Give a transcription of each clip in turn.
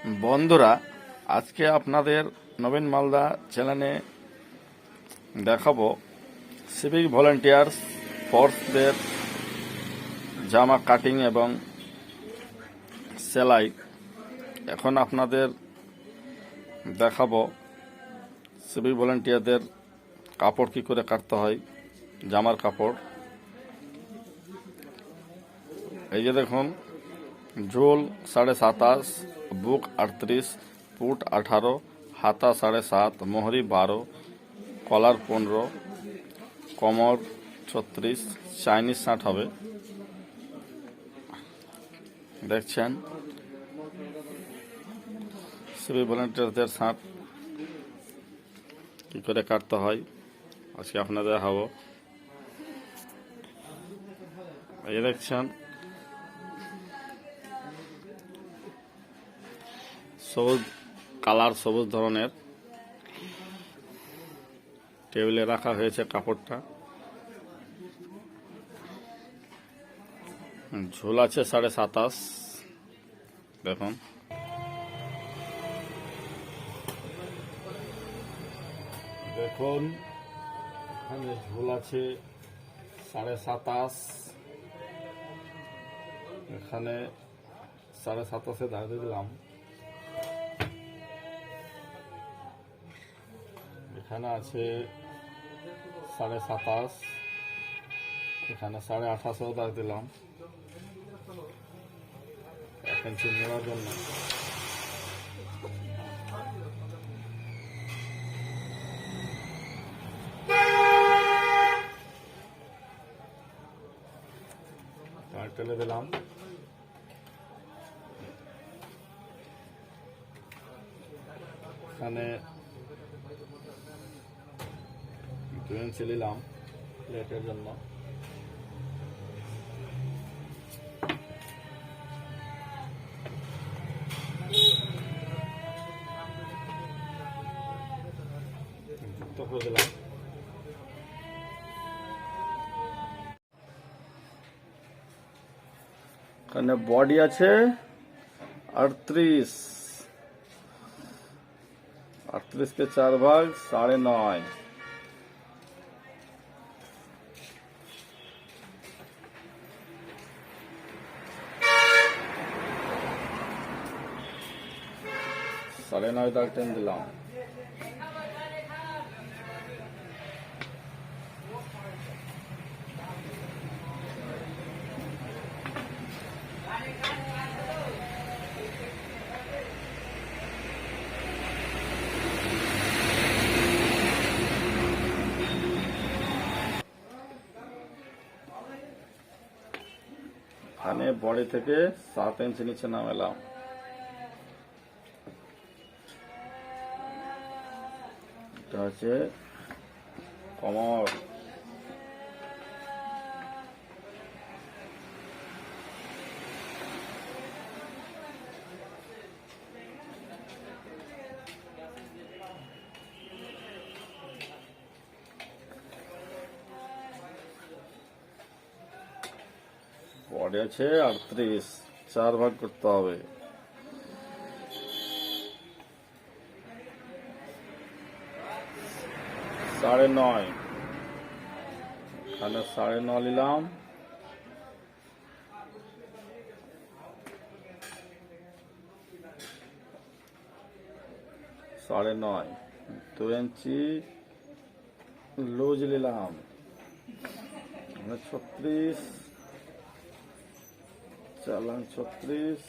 বন্ধুরা, আজকে আপনাদের নবীন মালদা চ্যানেলে দেখাবো সিভিক ভলেন্টিয়ার্স ফোর্সদের জামা কাটিং এবং সেলাই। এখন আপনাদের দেখাবো সিভিক ভলেন্টিয়ারদের কাপড় কি করে কাটতে হয়, জামার কাপড়। এই যে দেখুন, ঝোল 27.5, বুক 38, পুট 18, হাতা 7.5, মোহরি 12, কলার 15, কমর 36, চাইনিজ শার্ট হবে। দেখছেন সিভিক ভলেন্টিয়ারদের শার্ট কি করে কাটতে হয় আজকে আপনাদের দেখাবো। এই দেখছেন সবুজ কালার, সবুজ ধরনের টেবিলে রাখা হয়েছে কাপড়টা। ঝোল আছে 27.5, দেখুন। দেখুন এখানে ঝোল আছে 27.5, এখানে 27.5 দাঁড়িয়ে দিলাম। এখানে আছে 27.5, এখানে 28.5 দাঁড়িয়ে দিলাম 1 ইঞ্চি নেওয়ার জন্য। টেলে দিলাম। এখানে 2 ইঞ্চি নিলাম প্লেটের জন্য। যুক্ত করে দিলাম। এখানে বডি আছে 38, 38 के 4 भाग 9.5। साढ़े 9 तक टेन दिलाम। এখানে বডি থেকে 7 ইঞ্চি নিচে নামালাম। এটা হচ্ছে কমর। বডি আছে 38, 4 ভাগ করতে হবে। साढ़े 9, এখানে 9.5 নিলাম। साढ़े 9, 2 इंची लूज নিলাম। 36, চালান 36,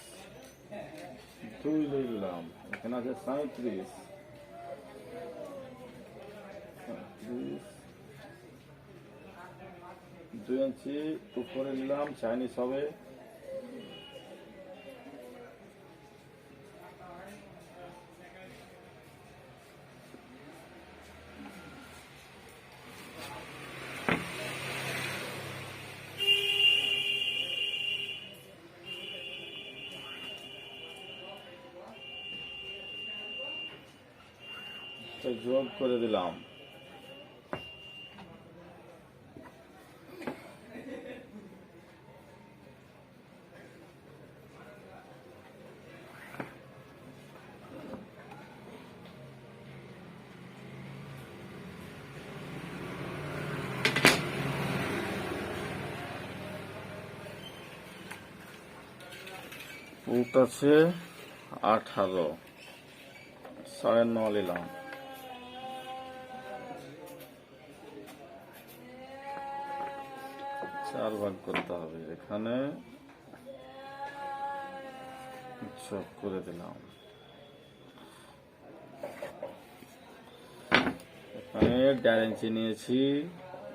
2 নিলাম। এখানে আছে 37, 2 ইঞ্চি উপরে নিলাম, চাইনিজ হবে। যোগ করে দিলাম। ফুট আছে 18, 9.5 নিলাম। চার ভাগ করতে হবে, এখানে যোগ করে দিলাম। এখানে 1.5 ইঞ্চি নিয়েছি,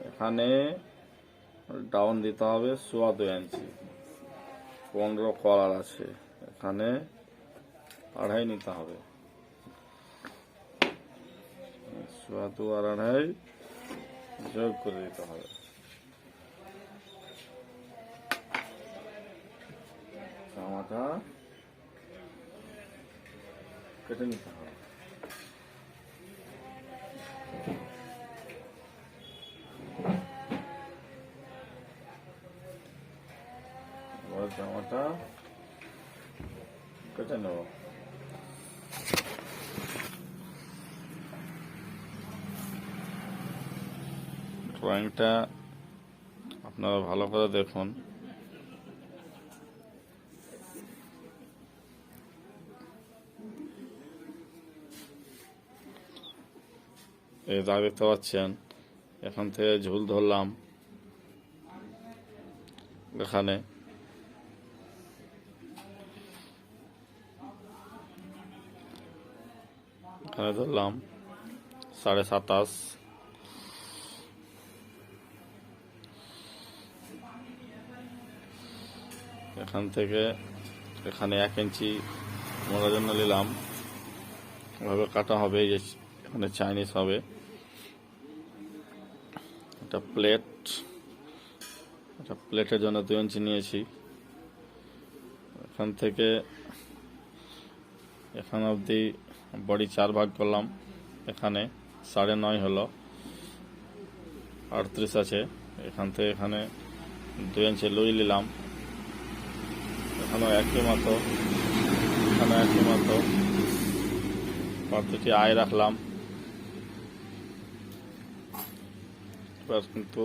এখানে ডাউন দিতে হবে 2.25 ইঞ্চি। 15 কলার আছে, এখানে 2.5 নিতে হবে। 2.25 আর 2.5 যোগ করে দিতে হবে। জামাটা কেটে নিতে হবে। এবার জামাটা কেটে নেব। ড্রয়িংটা আপনারা ভালো করে দেখুন। এই দাগ দেখতে পাচ্ছেন, এখান থেকে ঝুল ধরলাম এখানে, ধরলাম 27.5। এখান থেকে এখানে 1 ইঞ্চি মোড়ার জন্য নিলাম। এভাবে কাটা হবে, এই যে এখানে চাইনিজ হবে। এটা প্লেটের জন্য 2 ইঞ্চি নিয়েছি। এখান থেকে এখান অবধি বডি 4 ভাগ করলাম। এখানে 9.5 হলো, 38 আছে। এখান থেকে এখানে 2 ইঞ্চি লুই নিলাম। এখানেও একই মতো, এখানে একই মতো পার্থটি আয় রাখলাম। এবার কিন্তু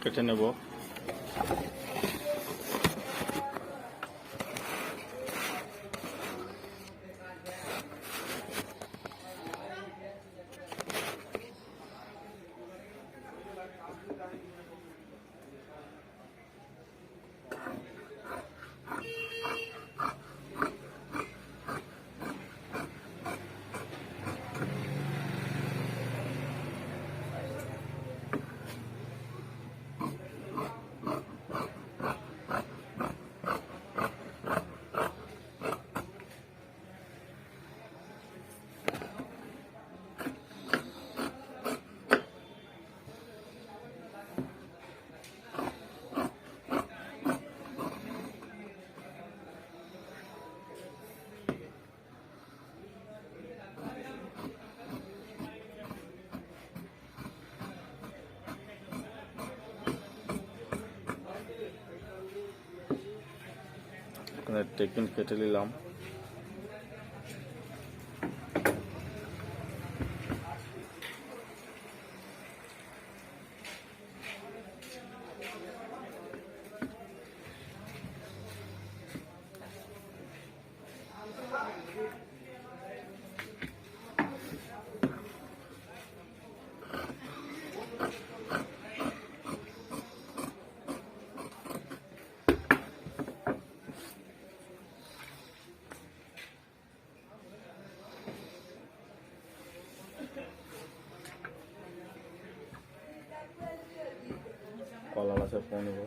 কেটে নেব। এখানে টেকিন কেটে নিলাম। কলার আছে 15।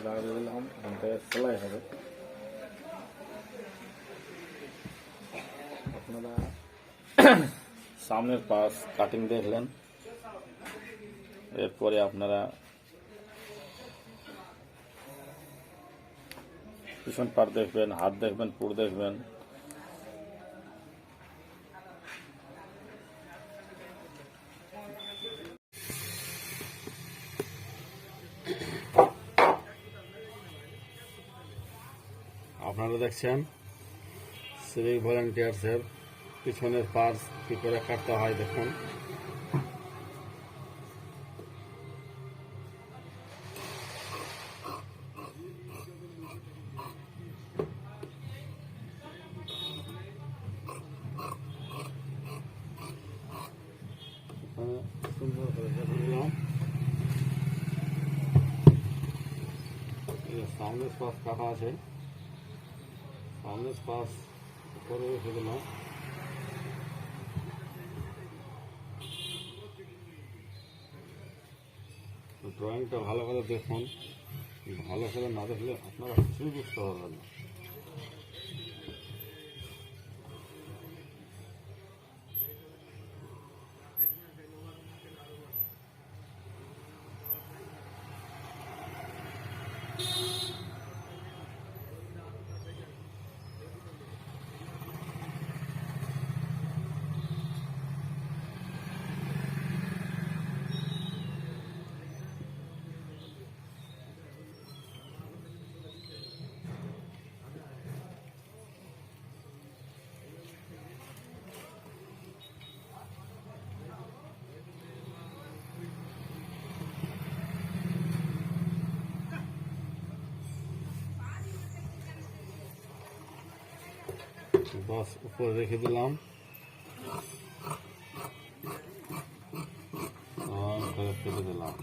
লাগিয়ে দিলাম, এখান থেকে সেলাই হবে। আপনারা সামনের পাশ কাটিং দেখলেন, এরপরে আপনারা পিছন পাট দেখবেন, হাত দেখবেন, পুর দেখবেন। আপনারা দেখছেন সিভিক ভলেন্টিয়ার্সের পিছনের পার্স কী করে কাটতে হয় দেখুন। সুন্দর করে কেটে দিলাম। সামনের পাশ কাটা আছে, সামনের পাশ করে রেখে দিলাম। ড্রয়িংটা ভালো করে দেখুন, ভালো করে না দেখলে আপনারা কিছুই বুঝতে পারবেন না। बस ऊपर रेखे दिलाम और केटे दिलाम।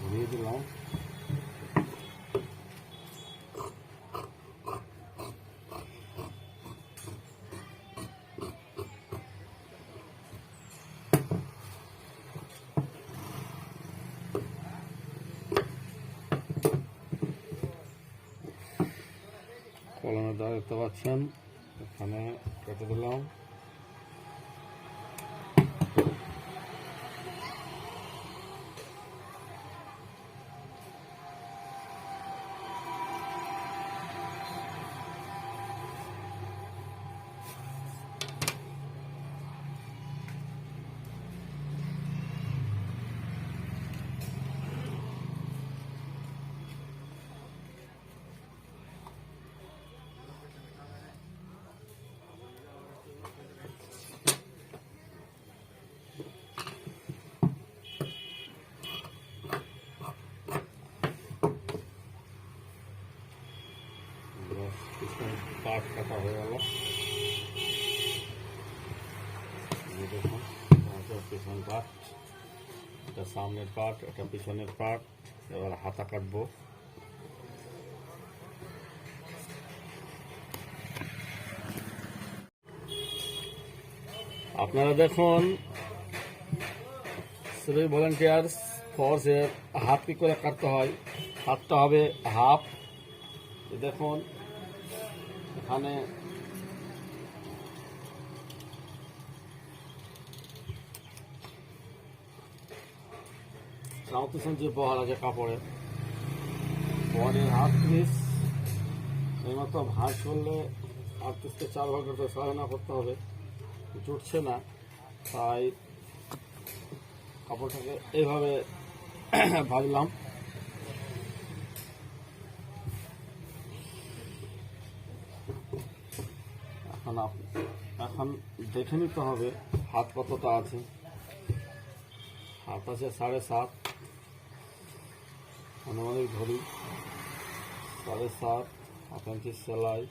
घुरिए दिलाम। কলমের দ্বারা দেখতে পাচ্ছেন, এখানে কেটে দিলাম। पार्ट काटा हो गया, देखो पिछन पार्ट, এটা সামনের পার্ট, এটা পিছনের পার্ট। এবার হাতা কাটবো। আপনারা দেখুন সিভিক ভলেন্টিয়ার্স ফোর্সের হাত কি করে কাটতে হয়। হাতটা হবে হাফ। দেখুন এখানে সাঁওত্রিশ ইঞ্চি বহর আছে কাপড়ের। বহরের 38, এইমাত্র ভাঁজ করলে 38কে 4 ভাগ করতে সাধনা করতে হবে, জুটছে না। তাই কাপড়টাকে এইভাবে ভাজলাম। এখন দেখে নিতে হবে হাত কতটা আছে। হাত আছে 7.5, অনুমানিক ধরি 7.5, 8 ইঞ্চি সেলাই,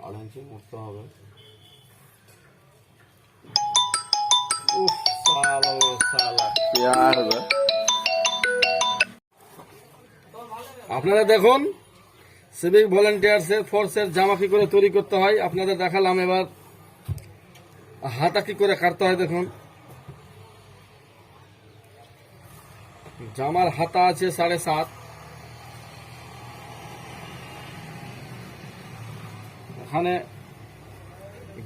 8 ইঞ্চি মুড়তে হবে। साला क्या है আপনারা দেখুন সিভিক ভলেন্টিয়ার্সের ফোর্সের জামা কি করে তৈরি করতে হয় আপনাদের দেখালাম। এবার হাতা কি করে কাটতে হয় দেখুন। জামার হাতা আছে 7.5। এখানে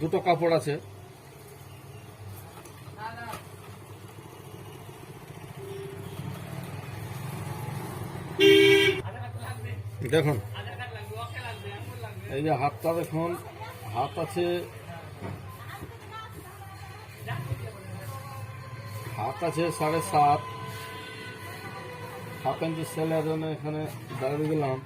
দুটো কাপড় আছে। দেখুন এই যে হাতটা দেখুন, হাত আছে 7.5। হাফ ইঞ্চি সেলের জন্য এখানে দাঁড়িয়ে দিলাম।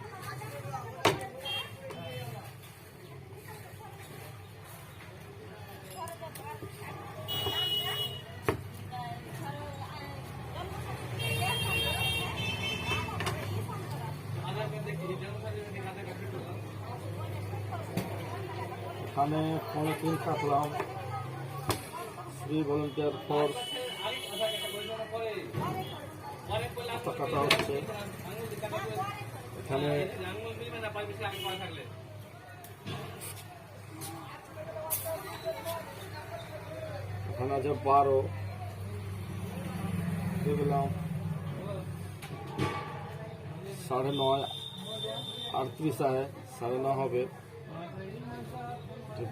এখানে 3.5 কাটলাম। শ্রী ভলেন্টিয়ার ফোর্স কাটা হচ্ছে। এখানে আছে 12 দিলাম। 9.5 38 है, 9.5 হবে।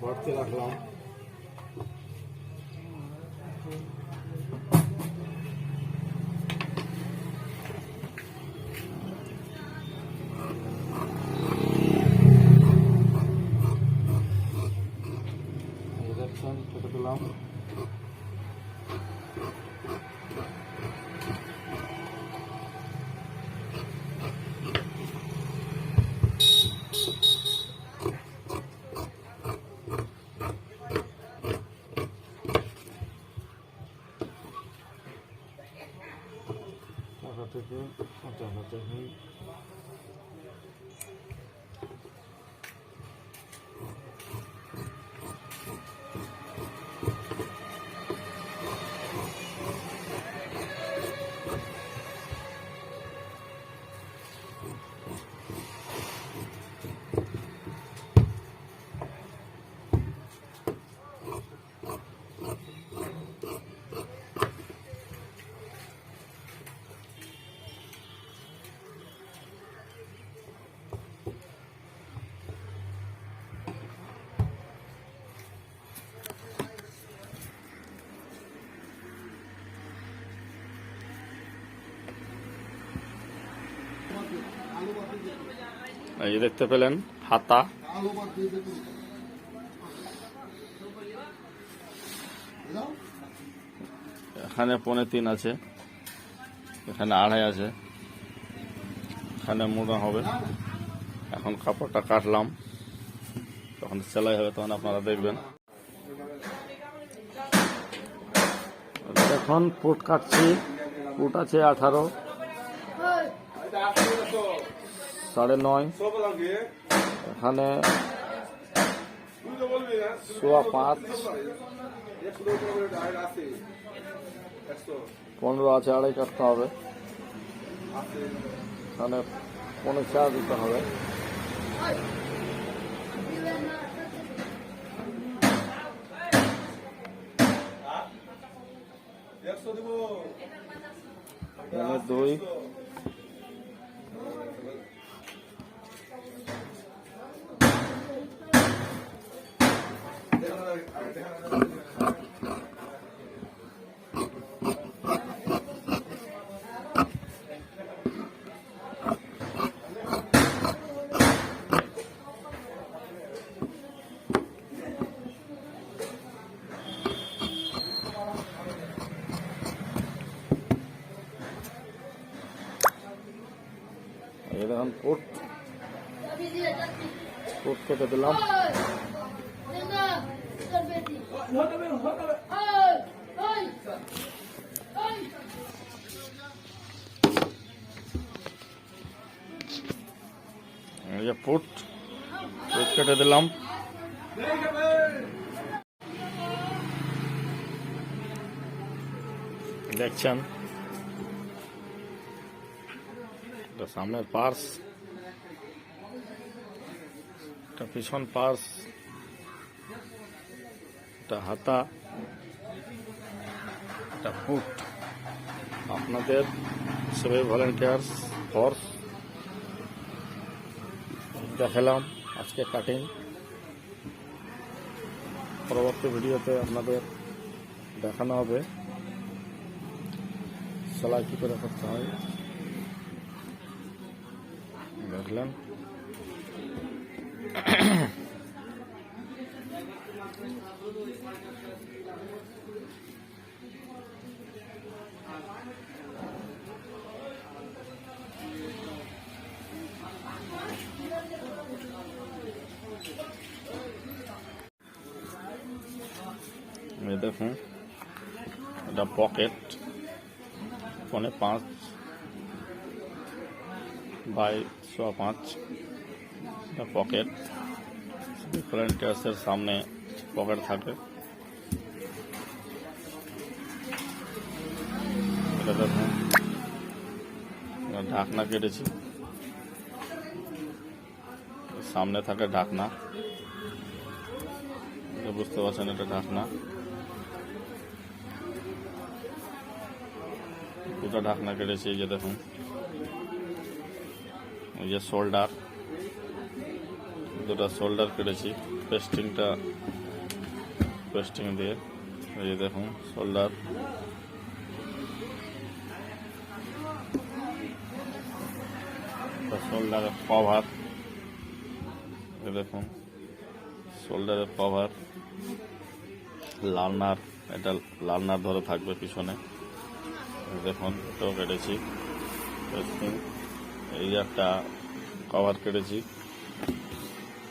बढ़ते রাখলাম। কেটে দিলাম। টাকা থেকে এই যে দেখতে পেলেন হাতা। এখানে 3.5 আছে, এখানে 2.5 আছে, এখানে মোড়া হবে। এখন কাপড়টা কাটলাম, যখন সেলাই হবে তখন আপনারা দেখবেন। এখন পুট কাটছি। পুট আছে 18, 9.5, এখানে 5.15, 15 আছে, 2.5 কাটতে হবে। এখানে 4.5 দিতে হবে। এখানে 2, এখন কোট কেটে দিলাম। পুট কেটে দিলাম। দেখছেন সামনের পার্স। এটা পিছন পার্স, এটা হাতা, এটা ফুট। আপনাদের সিভিল ভলেন্টিয়ার্স ফোর্স দেখালাম আজকে কাটিং। পরবর্তী ভিডিওতে আপনাদের দেখানো হবে সেলাই কী করে করতে হয়। দেখলেন ये देखूं এটা পকেট 5.5 বাই 5.5 এটা পকেট। ভলেন্টিয়ার্সের সামনে পকেট থাকে। এটা দেখুন ঢাকনা কেটেছি, সামনে থাকে ঢাকনা, বুঝতে পারছেন এটা ঢাকনা। দুটো ঢাকনা কেটেছি, এই যে দেখুন। এই যে শোল্ডার, দুটো শোল্ডার কেটেছি পেস্টিং দিয়ে। এই যে দেখুন শোল্ডার, শোল্ডারের কভার। এই দেখুন শোল্ডারের কভার, লার্নার, এটা লার্নার ধরে থাকবে পিছনে। দেখুন এটাও কেটেছি। এই একটা কভার কেটেছি,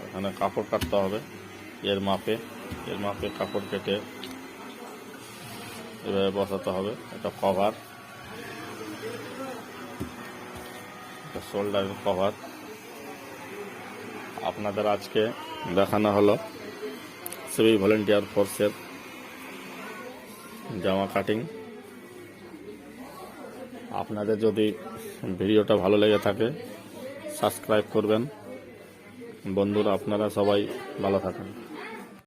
এখানে কাপড় কাটতে হবে এর মাপে কাপড় কেটে এভাবে বসাতে হবে। এটা কভার, এটা শোল্ডারের কভার। আপনাদের আজকে দেখানো হলো সিভিল ভলেন্টিয়ার ফোর্সের জামা কাটিং। আপনাদের যদি ভিডিওটা ভালো লেগে থাকে সাবস্ক্রাইব করবেন। বন্ধুরা আপনারা সবাই ভালো থাকেন।